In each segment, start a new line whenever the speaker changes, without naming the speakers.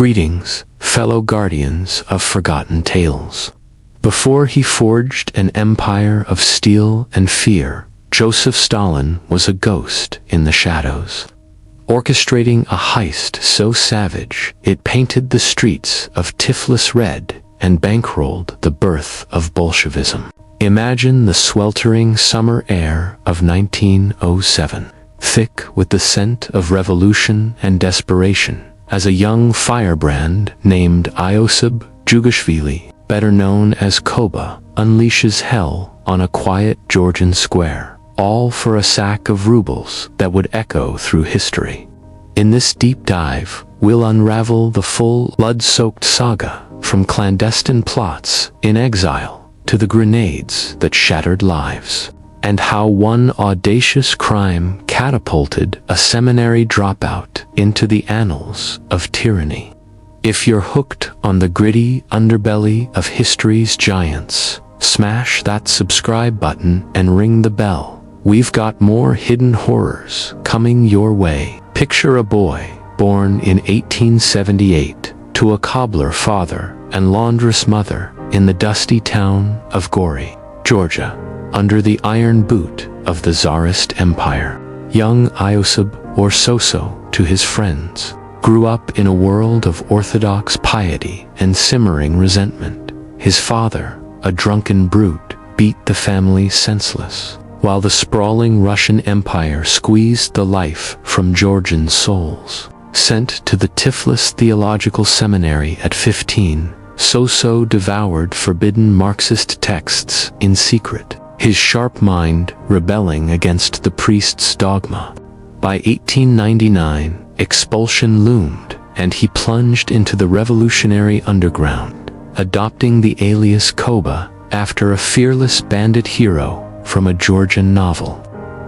Greetings, fellow guardians of forgotten tales. Before he forged an empire of steel and fear, Joseph Stalin was a ghost in the shadows, orchestrating a heist so savage it painted the streets of Tiflis red and bankrolled the birth of Bolshevism. Imagine the sweltering summer air of 1907, thick with the scent of revolution and desperation, as a young firebrand named Iosib Jugashvili, better known as Koba, unleashes hell on a quiet Georgian square, all for a sack of rubles that would echo through history. In this deep dive, we'll unravel the full blood-soaked saga, from clandestine plots in exile to the grenades that shattered lives, and how one audacious crime catapulted a seminary dropout into the annals of tyranny. If you're hooked on the gritty underbelly of history's giants, smash that subscribe button and ring the bell. We've got more hidden horrors coming your way. Picture a boy born in 1878 to a cobbler father and laundress mother in the dusty town of Gori, Georgia, under the iron boot of the Tsarist Empire. Young Iosib, or Soso to his friends, grew up in a world of orthodox piety and simmering resentment. His father, a drunken brute, beat the family senseless, while the sprawling Russian Empire squeezed the life from Georgian souls. Sent to the Tiflis Theological Seminary at 15, Soso devoured forbidden Marxist texts in secret, his sharp mind rebelling against the priest's dogma. By 1899, expulsion loomed, and he plunged into the revolutionary underground, adopting the alias Koba after a fearless bandit hero from a Georgian novel.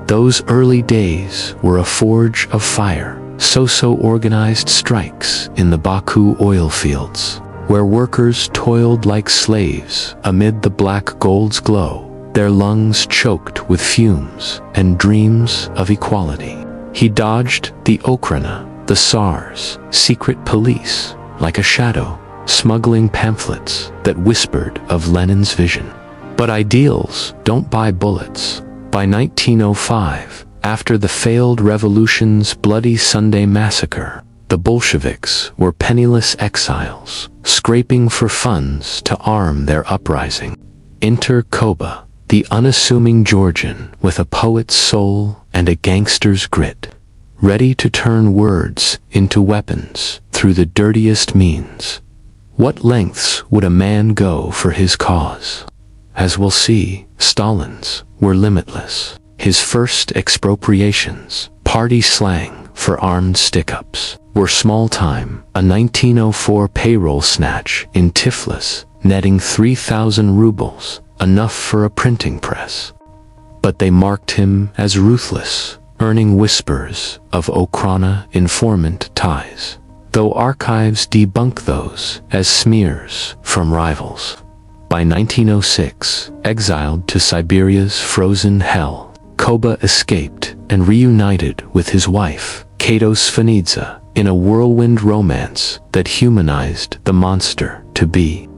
Those early days were a forge of fire. Soso organized strikes in the Baku oil fields, where workers toiled like slaves amid the black gold's glow, their lungs choked with fumes and dreams of equality. He dodged the Okhrana, the Tsar's secret police, like a shadow, smuggling pamphlets that whispered of Lenin's vision. But ideals don't buy bullets. By 1905, after the failed revolution's Bloody Sunday massacre, the Bolsheviks were penniless exiles, scraping for funds to arm their uprising. Enter Koba, the unassuming Georgian with a poet's soul and a gangster's grit, ready to turn words into weapons through the dirtiest means. What lengths would a man go for his cause? As we'll see, Stalin's were limitless. His first expropriations, party slang for armed stick-ups, were small time, a 1904 payroll snatch in Tiflis, netting 3,000 rubles, enough for a printing press. But they marked him as ruthless, earning whispers of Okhrana informant ties, though archives debunk those as smears from rivals. By 1906, exiled to Siberia's frozen hell, Koba escaped and reunited with his wife, Kato Svanidze, in a whirlwind romance that humanized the monster-to-be.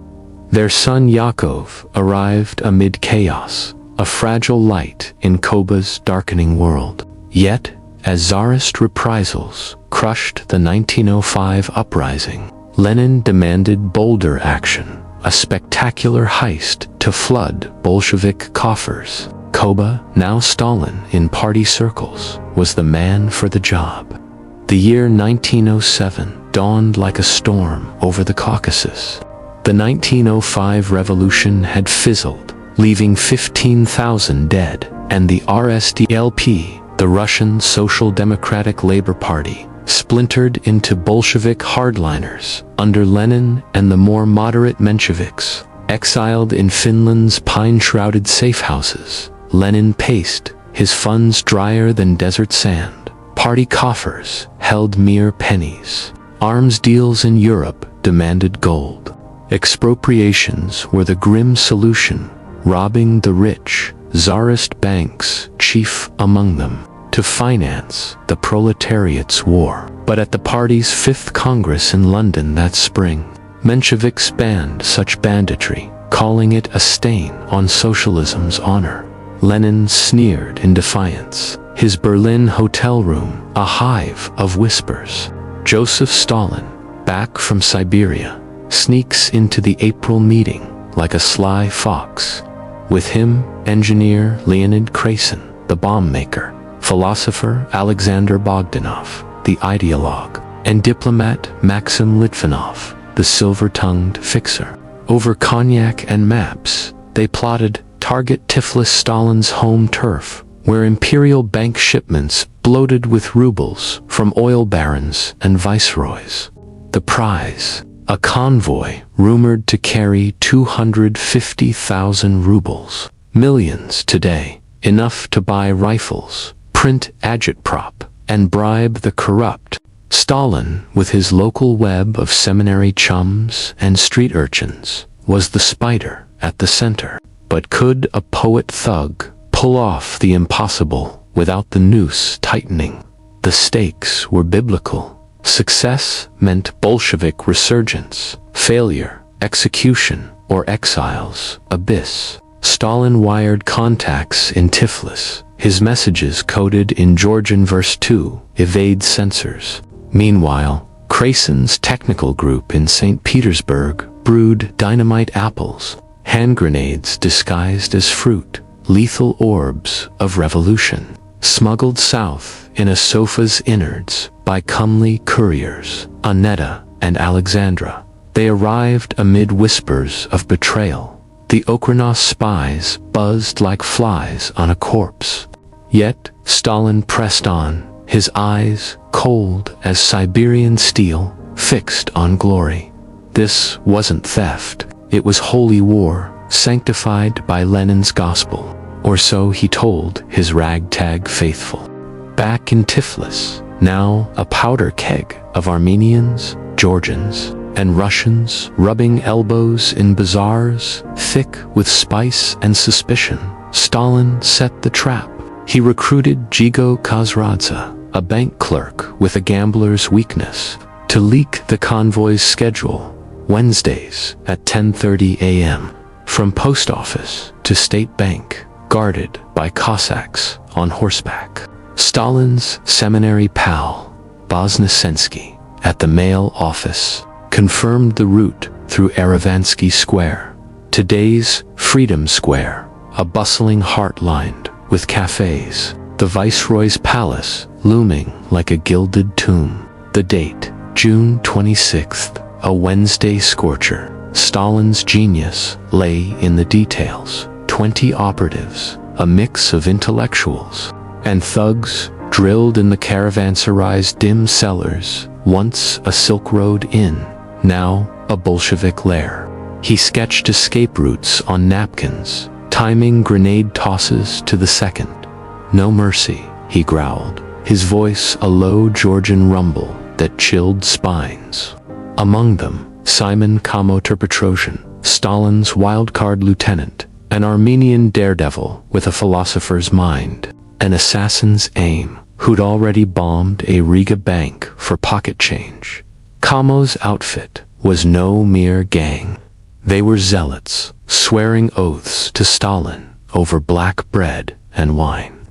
Their son Yakov arrived amid chaos, a fragile light in Koba's darkening world. Yet, as Tsarist reprisals crushed the 1905 uprising, Lenin demanded bolder action, a spectacular heist to flood Bolshevik coffers. Koba, now Stalin in party circles, was the man for the job. The year 1907 dawned like a storm over the Caucasus. The 1905 revolution had fizzled, leaving 15,000 dead, and the RSDLP, the Russian Social Democratic Labor Party, splintered into Bolshevik hardliners under Lenin and the more moderate Mensheviks. Exiled in Finland's pine-shrouded safe houses, Lenin paced, his funds drier than desert sand. Party coffers held mere pennies. Arms deals in Europe demanded gold. Expropriations were the grim solution, robbing the rich, Tsarist banks chief among them, to finance the proletariat's war. But at the party's fifth Congress in London that spring, Mensheviks banned such banditry, calling it a stain on socialism's honor. Lenin sneered in defiance, his Berlin hotel room a hive of whispers. Joseph Stalin, back from Siberia, sneaks into the April meeting like a sly fox. With him, engineer Leonid Krasin, the bomb maker, philosopher Alexander Bogdanov, the ideologue, and diplomat Maxim Litvinov, the silver-tongued fixer. Over cognac and maps, they plotted target Tiflis, Stalin's home turf, where imperial bank shipments bloated with rubles from oil barons and viceroys. The prize, a convoy rumored to carry 250,000 rubles, millions today, enough to buy rifles, print agitprop, and bribe the corrupt. Stalin, with his local web of seminary chums and street urchins, was the spider at the center. But could a poet thug pull off the impossible without the noose tightening? The stakes were biblical. Success meant Bolshevik resurgence, failure, execution, or exile's abyss. Stalin wired contacts in Tiflis, his messages coded in Georgian verse 2, evade censors. Meanwhile, Krasin's technical group in St. Petersburg brewed dynamite apples, hand grenades disguised as fruit, lethal orbs of revolution, smuggled south in a sofa's innards by comely couriers, Annetta and Alexandra. They arrived amid whispers of betrayal. The Okrenos spies buzzed like flies on a corpse. Yet Stalin pressed on, his eyes cold as Siberian steel, fixed on glory. This wasn't theft, it was holy war, sanctified by Lenin's gospel, or so he told his ragtag faithful. Back in Tiflis, now a powder keg of Armenians, Georgians, and Russians rubbing elbows in bazaars, thick with spice and suspicion, Stalin set the trap. He recruited Jigo Kazradze, a bank clerk with a gambler's weakness, to leak the convoy's schedule, Wednesdays at 10:30 a.m., from post office to state bank, guarded by Cossacks on horseback. Stalin's seminary pal, Voznesensky, at the mail office, confirmed the route through Erivansky Square. Today's Freedom Square, a bustling heart lined with cafes, the Viceroy's palace looming like a gilded tomb. The date, June 26th, a Wednesday scorcher. Stalin's genius lay in the details. 20 operatives, a mix of intellectuals and thugs, drilled in the caravanserai's dim cellars, once a Silk Road inn, now a Bolshevik lair. He sketched escape routes on napkins, timing grenade tosses to the second. No mercy, he growled, his voice a low Georgian rumble that chilled spines. Among them, Simon Kamo Petrosian, Stalin's wildcard lieutenant, an Armenian daredevil with a philosopher's mind, an assassin's aim, who'd already bombed a Riga bank for pocket change. Kamo's outfit was no mere gang. They were zealots, swearing oaths to Stalin over black bread and wine.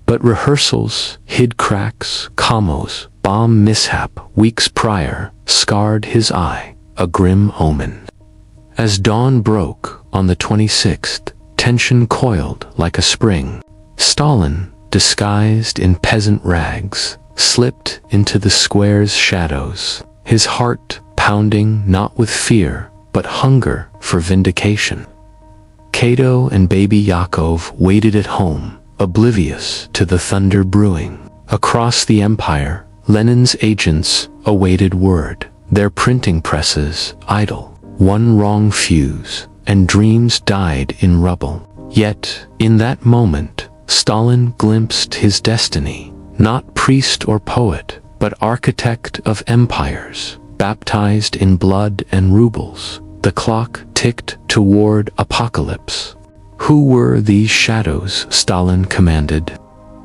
But rehearsals hid cracks. Kamo's bomb mishap weeks prior scarred his eye, a grim omen. As dawn broke on the 26th, tension coiled like a spring. Stalin, disguised in peasant rags, slipped into the square's shadows, his heart pounding not with fear, but hunger for vindication. Kato and baby Yakov waited at home, oblivious to the thunder brewing. Across the empire, Lenin's agents awaited word, their printing presses idle. One wrong fuse, and dreams died in rubble. Yet, in that moment, Stalin glimpsed his destiny, not priest or poet, but architect of empires, baptized in blood and rubles. The clock ticked toward apocalypse. Who were these shadows? Stalin commanded.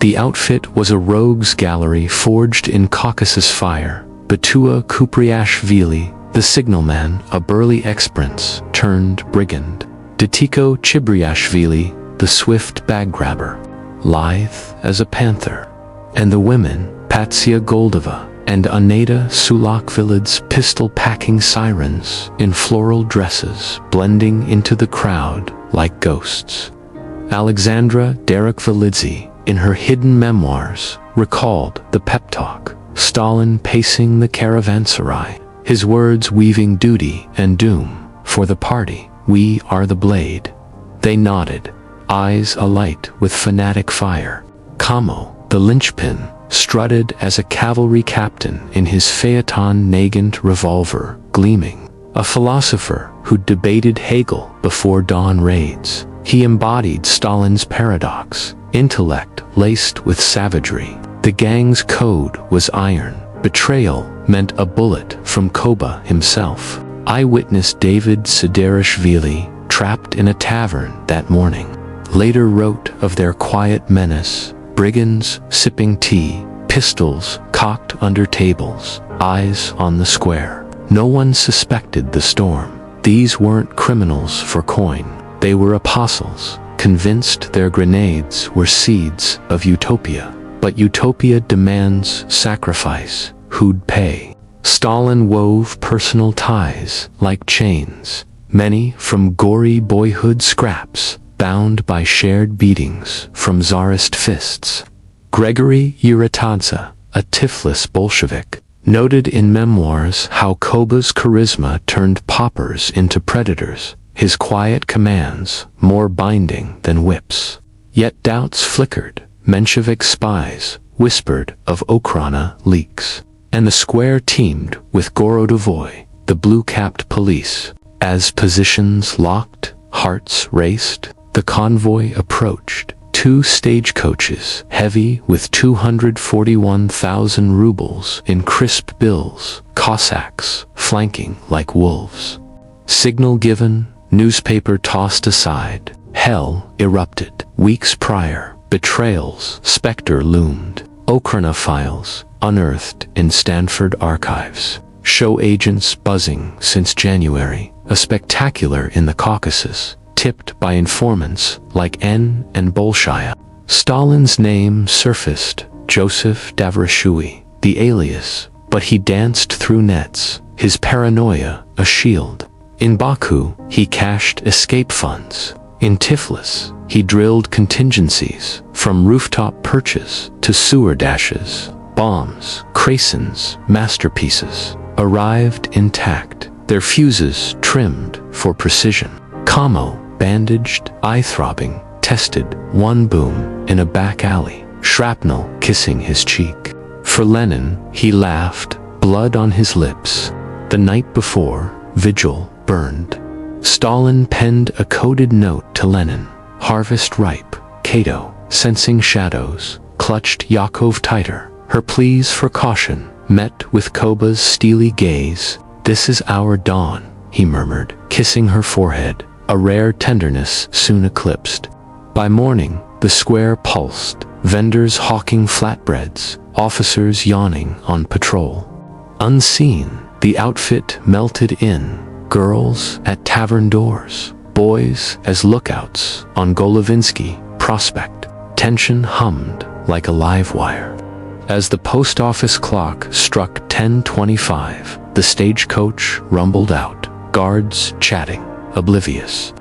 The outfit was a rogues gallery forged in Caucasus fire. Batua Kupriashvili, the signalman, a burly ex-prince turned brigand. Datiko Chibriashvili, the swift bag-grabber, lithe as a panther. And the women, Patsia Goldova and Aneta Sulakvilid's pistol-packing sirens in floral dresses blending into the crowd like ghosts. Alexandra Derekvilidze, in her hidden memoirs, recalled the pep talk, Stalin pacing the caravanserai, his words weaving duty and doom. For the party, we are the blade. They nodded, eyes alight with fanatic fire. Kamo, the linchpin, strutted as a cavalry captain in his Phaeton Nagant revolver, gleaming. A philosopher who debated Hegel before dawn raids. He embodied Stalin's paradox, intellect laced with savagery. The gang's code was iron. Betrayal meant a bullet from Koba himself. Eyewitness David Siderishvili, trapped in a tavern that morning, later wrote of their quiet menace: brigands sipping tea, pistols cocked under tables, eyes on the square. No one suspected the storm. These weren't criminals for coin. They were apostles, convinced their grenades were seeds of utopia. But utopia demands sacrifice. Who'd pay? Stalin wove personal ties like chains, many from gory boyhood scraps, bound by shared beatings from czarist fists. Gregory Yuratadze, a Tiflis Bolshevik, noted in memoirs how Koba's charisma turned paupers into predators, his quiet commands more binding than whips. Yet doubts flickered. Menshevik spies whispered of Okrana leaks, and the square teemed with Gorodovoy, the blue-capped police. As positions locked, hearts raced, the convoy approached. 2 stagecoaches, heavy with 241,000 rubles in crisp bills, Cossacks flanking like wolves. Signal given, newspaper tossed aside. Hell erupted. Weeks prior, betrayal's specter loomed. Okrana files, unearthed in Stanford archives, show agents buzzing since January. A spectacular in the Caucasus, tipped by informants like N and Bolshaya. Stalin's name surfaced, Joseph Davrashui, the alias, but he danced through nets, his paranoia a shield. In Baku, he cashed escape funds. In Tiflis, he drilled contingencies, from rooftop perches to sewer dashes. Bombs, Krasen's masterpieces, arrived intact, their fuses trimmed for precision. Kamo, bandaged, eye-throbbing, tested one boom in a back alley, shrapnel kissing his cheek. For Lenin, he laughed, blood on his lips. The night before, vigil burned. Stalin penned a coded note to Lenin. Harvest ripe. Cato, sensing shadows, clutched Yakov tighter. Her pleas for caution met with Koba's steely gaze. "This is our dawn," he murmured, kissing her forehead, a rare tenderness soon eclipsed. By morning, the square pulsed, vendors hawking flatbreads, officers yawning on patrol. Unseen, the outfit melted in, girls at tavern doors, boys as lookouts on Golovinsky Prospect. Tension hummed like a live wire. As the post office clock struck 10:25, the stagecoach rumbled out, guards chatting, oblivious.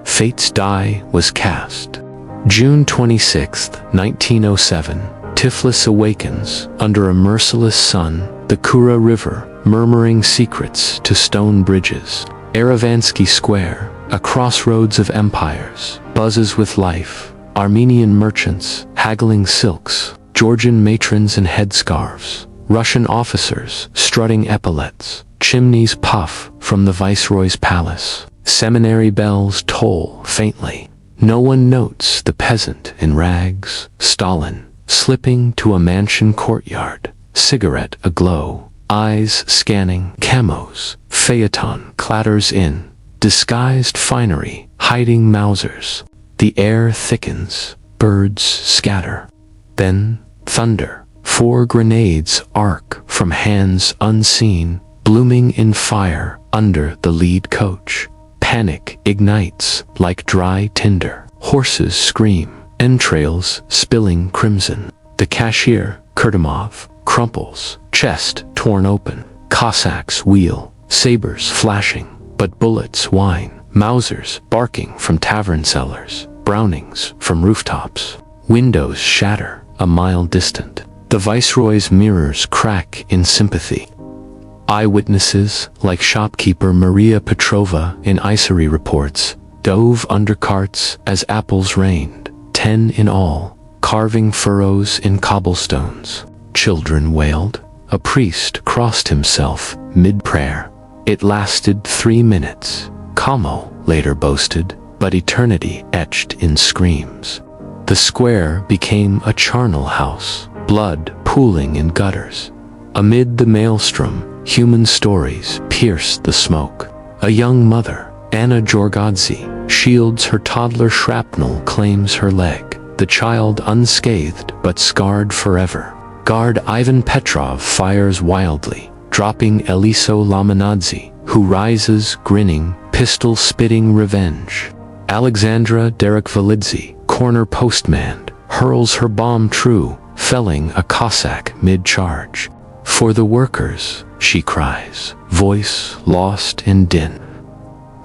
Fate's die was cast. June 26, 1907, Tiflis awakens under a merciless sun, the Kura River murmuring secrets to stone bridges. Erivansky Square, a crossroads of empires, buzzes with life. Armenian merchants haggling silks, Georgian matrons in headscarves, Russian officers strutting epaulets, chimneys puff from the viceroy's palace. Seminary bells toll faintly. No one notes the peasant in rags, Stalin, slipping to a mansion courtyard, cigarette aglow, eyes scanning. Kamo's phaeton clatters in, disguised finery hiding Mausers. The air thickens, birds scatter. Then, thunder. 4 grenades arc from hands unseen, blooming in fire under the lead coach. Panic ignites like dry tinder. Horses scream, entrails spilling crimson. The cashier, Kurtumov, crumples, chest torn open. Cossacks wheel, sabers flashing, but bullets whine. Mausers barking from tavern cellars, Brownings from rooftops. Windows shatter a mile distant. The viceroy's mirrors crack in sympathy. Eyewitnesses, like shopkeeper Maria Petrova in Isery reports, dove under carts as apples rained, 10 in all, carving furrows in cobblestones. Children wailed. A priest crossed himself mid-prayer. It lasted 3 minutes, Kamo later boasted, but eternity etched in screams. The square became a charnel house, blood pooling in gutters. Amid the maelstrom, human stories pierced the smoke. A young mother, Anna Jorgadze, shields her toddler. Shrapnel claims her leg, the child unscathed but scarred forever. Guard Ivan Petrov fires wildly, dropping Eliso Lamanadze, who rises grinning, pistol-spitting revenge. Alexandra Derekvalidze, corner postman, hurls her bomb true, felling a Cossack mid-charge. For the workers, she cries, voice lost in din.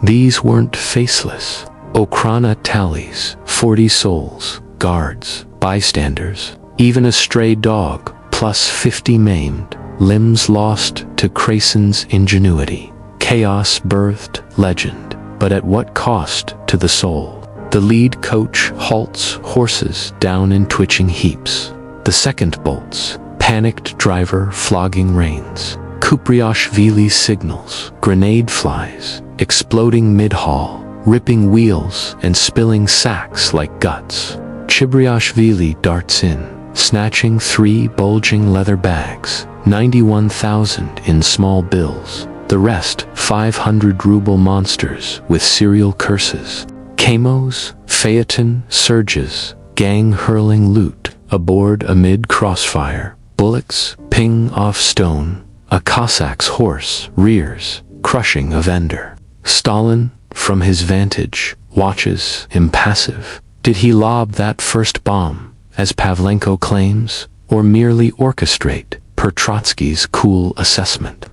These weren't faceless. Okrana tallies, 40 souls, guards, bystanders, even a stray dog, plus 50 maimed, limbs lost to Krasen's ingenuity. Chaos birthed legend, but at what cost to the soul? The lead coach halts horses down in twitching heaps. The second bolts, panicked driver flogging reins. Kupriashvili signals, grenade flies, exploding mid-haul, ripping wheels and spilling sacks like guts. Chibriashvili darts in, snatching 3 bulging leather bags, 91,000 in small bills. The rest, 500 ruble monsters with serial curses. Kamos, phaeton surges, gang hurling loot, aboard amid crossfire. Bullets ping off stone. A Cossack's horse rears, crushing a vendor. Stalin, from his vantage, watches, impassive. Did he lob that first bomb, as Pavlenko claims, or merely orchestrate, per Trotsky's cool assessment?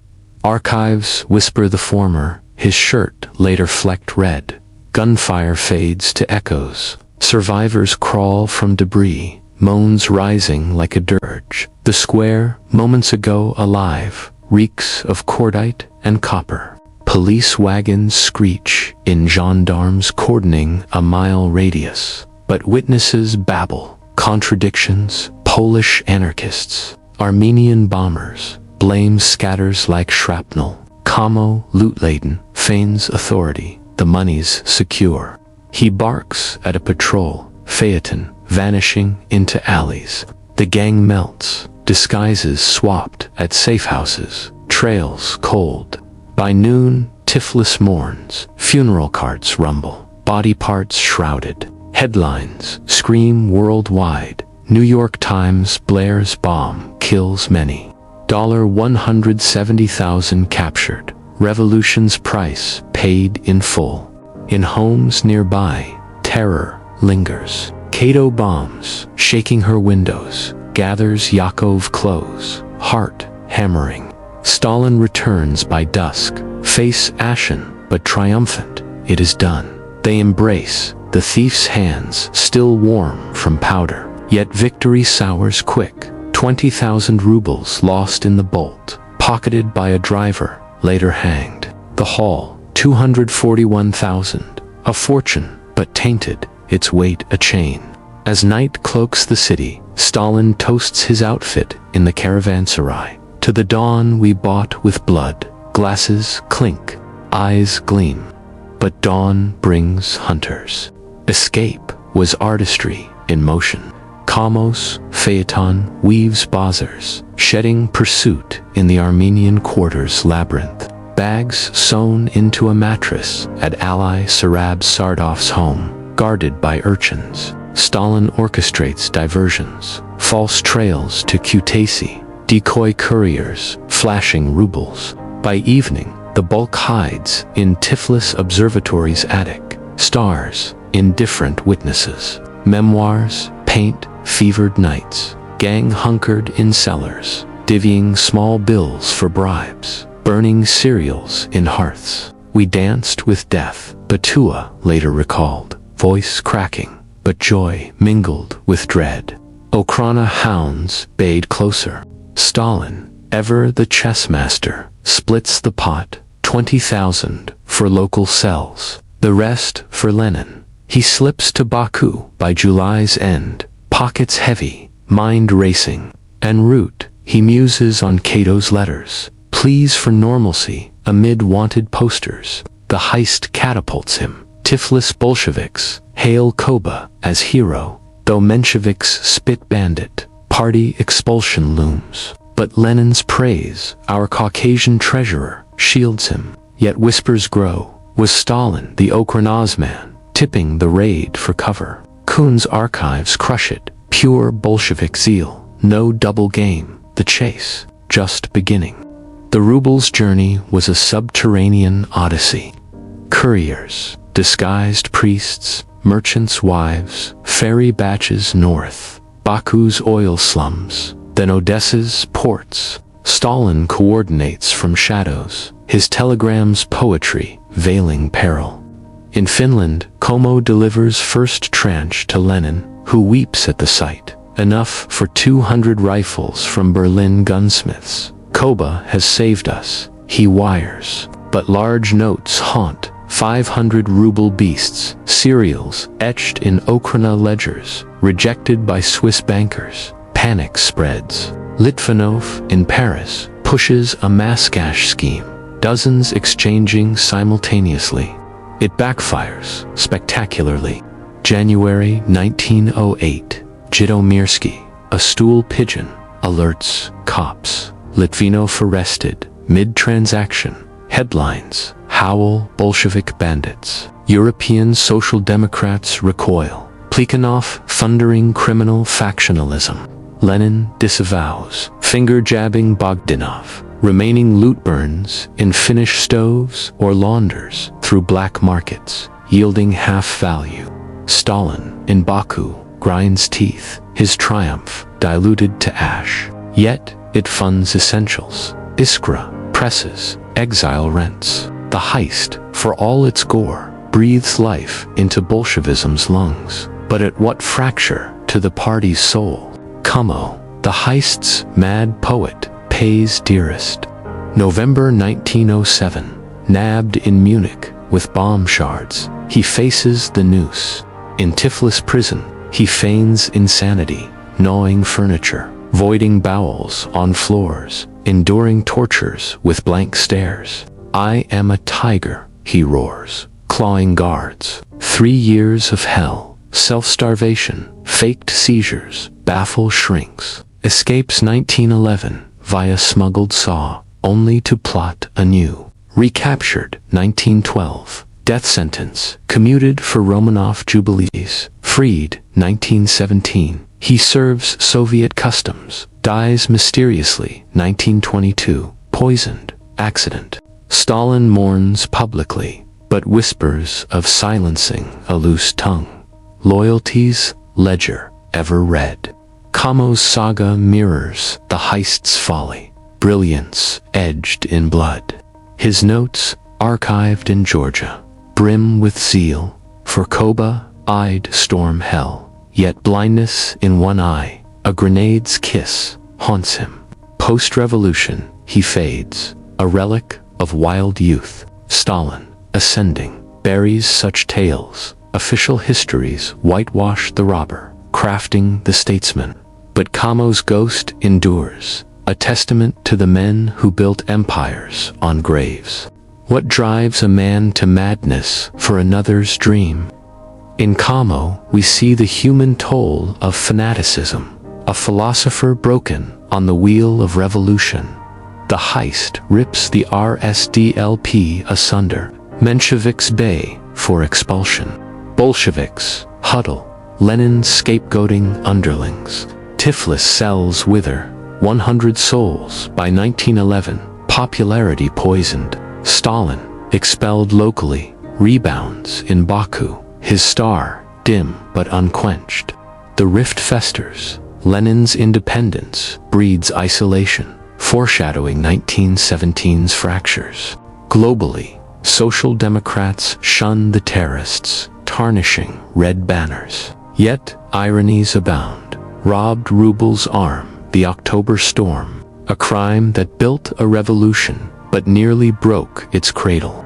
Archives whisper the former, his shirt later flecked red. Gunfire fades to echoes. Survivors crawl from debris, moans rising like a dirge. The square, moments ago alive, reeks of cordite and copper. Police wagons screech in gendarmes cordoning a mile radius. But witnesses babble, contradictions, Polish anarchists, Armenian bombers, blame scatters like shrapnel. Kamo, loot-laden, feigns authority, the money's secure. He barks at a patrol, phaeton, vanishing into alleys. The gang melts, disguises swapped at safe houses, trails cold. By noon, Tiflis mourns, funeral carts rumble, body parts shrouded. Headlines scream worldwide. New York Times blares bomb, kills many. $170,000 captured. Revolution's price paid in full. In homes nearby, terror lingers. Kato bombs, shaking her windows, gathers Yakov clothes, heart hammering. Stalin returns by dusk, face ashen but triumphant. It is done. They embrace, the thief's hands still warm from powder. Yet victory sours quick. 20,000 rubles lost in the bolt, pocketed by a driver, later hanged. The haul, 241,000, a fortune, but tainted, its weight a chain. As night cloaks the city, Stalin toasts his outfit in the caravanserai. To the dawn we bought with blood, glasses clink, eyes gleam. But dawn brings hunters. Escape was artistry in motion. Kamos, phaeton, weaves bazaars, shedding pursuit in the Armenian quarter's labyrinth. Bags sewn into a mattress at ally Sarab Sardov's home, guarded by urchins. Stalin orchestrates diversions, false trails to Kutaisi, decoy couriers, flashing rubles. By evening, the bulk hides in Tiflis Observatory's attic, stars, indifferent witnesses, memoirs, paint, fevered nights, gang hunkered in cellars, divvying small bills for bribes, burning cereals in hearths. We danced with death, Batua later recalled, voice cracking, but joy mingled with dread. Okrana hounds bayed closer. Stalin, ever the chess master, splits the pot, 20,000 for local cells, the rest for Lenin. He slips to Baku by July's end, pockets heavy, mind racing. En route, he muses on Cato's letters, pleas for normalcy amid wanted posters. The heist catapults him. Tiflis Bolsheviks hail Koba as hero, though Mensheviks spit bandit. Party expulsion looms. But Lenin's praise, our Caucasian treasurer, shields him. Yet whispers grow. Was Stalin the Okranaz man, tipping the raid for cover? Kuhn's archives crush it. Pure Bolshevik zeal. No double game. The chase, just beginning. The rubles journey was a subterranean odyssey. Couriers, disguised priests, merchants' wives, ferry batches north, Baku's oil slums, then Odessa's ports. Stalin coordinates from shadows, his telegrams poetry, veiling peril. In Finland, Kamo delivers first tranche to Lenin, who weeps at the sight. Enough for 200 rifles from Berlin gunsmiths. Koba has saved us, he wires. But large notes haunt, 500 ruble beasts, cereals etched in Okrana ledgers, rejected by Swiss bankers. Panic spreads. Litvinov, in Paris, pushes a mass cash scheme, dozens exchanging simultaneously. It backfires, spectacularly. January 1908. Jitomirsky, a stool pigeon, alerts cops. Litvinov arrested, mid-transaction. Headlines, howl Bolshevik bandits. European Social Democrats recoil. Plekhanov, thundering criminal factionalism. Lenin disavows, finger-jabbing Bogdanov. Remaining loot burns in Finnish stoves or launders through black markets, yielding half value. Stalin, in Baku, grinds teeth, his triumph diluted to ash. Yet, it funds essentials. Iskra, presses, exile rents. The heist, for all its gore, breathes life into Bolshevism's lungs. But at what fracture to the party's soul? Kamo, the heist's mad poet, pays dearest. November 1907, nabbed in Munich with bomb shards, he faces the noose. In Tiflis prison, he feigns insanity, gnawing furniture, voiding bowels on floors, enduring tortures with blank stares. I am a tiger, he roars, clawing guards. 3 years of hell, self-starvation, faked seizures, baffle shrinks. Escapes 1911 via smuggled saw, only to plot anew. Recaptured 1912. Death sentence, commuted for Romanov jubilees. Freed 1917. He serves Soviet customs. Dies mysteriously 1922. Poisoned. Accident. Stalin mourns publicly, but whispers of silencing a loose tongue. Loyalty's ledger, ever read. Kamo's saga mirrors the heist's folly. Brilliance edged in blood. His notes, archived in Georgia, brim with zeal. For Koba-eyed storm hell, yet blindness in one eye, a grenade's kiss, haunts him. Post-revolution, he fades, a relic of wild youth. Stalin, ascending, buries such tales. Official histories whitewash the robber, crafting the statesman. But Kamo's ghost endures, a testament to the men who built empires on graves. What drives a man to madness for another's dream? In Kamo, we see the human toll of fanaticism, a philosopher broken on the wheel of revolution. The heist rips the RSDLP asunder. Mensheviks bay for expulsion. Bolsheviks huddle, Lenin scapegoating underlings. Tiflis cells wither, 100 souls by 1911, popularity poisoned. Stalin, expelled locally, rebounds in Baku, his star, dim but unquenched. The rift festers, Lenin's independence breeds isolation, foreshadowing 1917's fractures. Globally, social democrats shun the terrorists, tarnishing red banners. Yet, ironies abound. Robbed rubles arm, the October storm, a crime that built a revolution but nearly broke its cradle.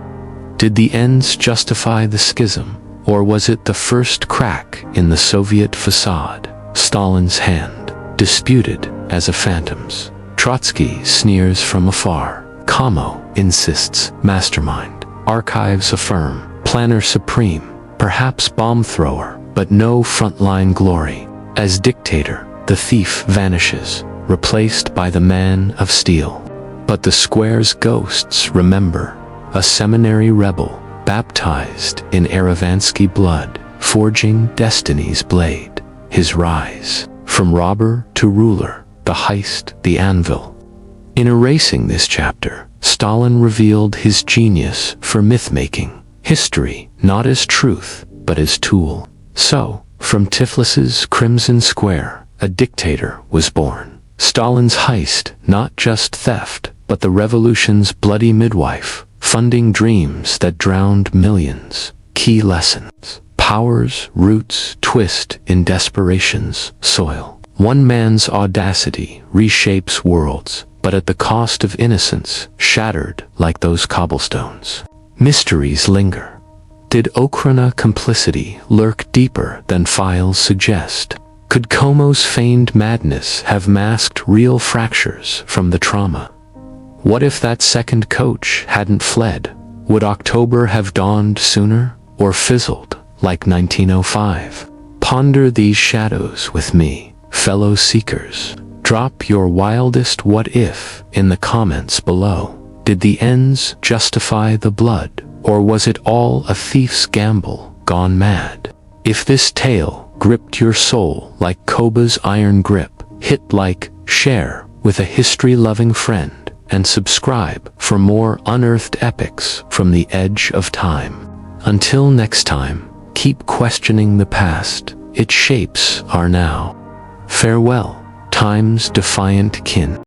Did the ends justify the schism, or was it the first crack in the Soviet facade? Stalin's hand, disputed as a phantom's. Trotsky sneers from afar. Kamo insists, mastermind. Archives affirm, planner supreme, perhaps bomb thrower, but no frontline glory. As dictator, the thief vanishes, replaced by the man of steel. But the square's ghosts remember, a seminary rebel, baptized in Erivansky blood, forging destiny's blade. His rise, from robber to ruler, the heist, the anvil. In erasing this chapter, Stalin revealed his genius for myth-making. History, not as truth, but as tool. So, from Tiflis's Crimson Square, a dictator was born. Stalin's heist, not just theft, but the revolution's bloody midwife, funding dreams that drowned millions. Key lessons. Power's roots twist in desperation's soil. One man's audacity reshapes worlds, but at the cost of innocence, shattered like those cobblestones. Mysteries linger. Did Okhrana complicity lurk deeper than files suggest? Could Kamo's feigned madness have masked real fractures from the trauma? What if that second coach hadn't fled? Would October have dawned sooner, or fizzled like 1905? Ponder these shadows with me, fellow seekers. Drop your wildest what if in the comments below. Did the ends justify the blood, or was it all a thief's gamble gone mad? If this tale gripped your soul like Koba's iron grip, hit like, share with a history-loving friend, and subscribe for more unearthed epics from the edge of time. Until next time, keep questioning the past. It shapes our now. Farewell, time's defiant kin.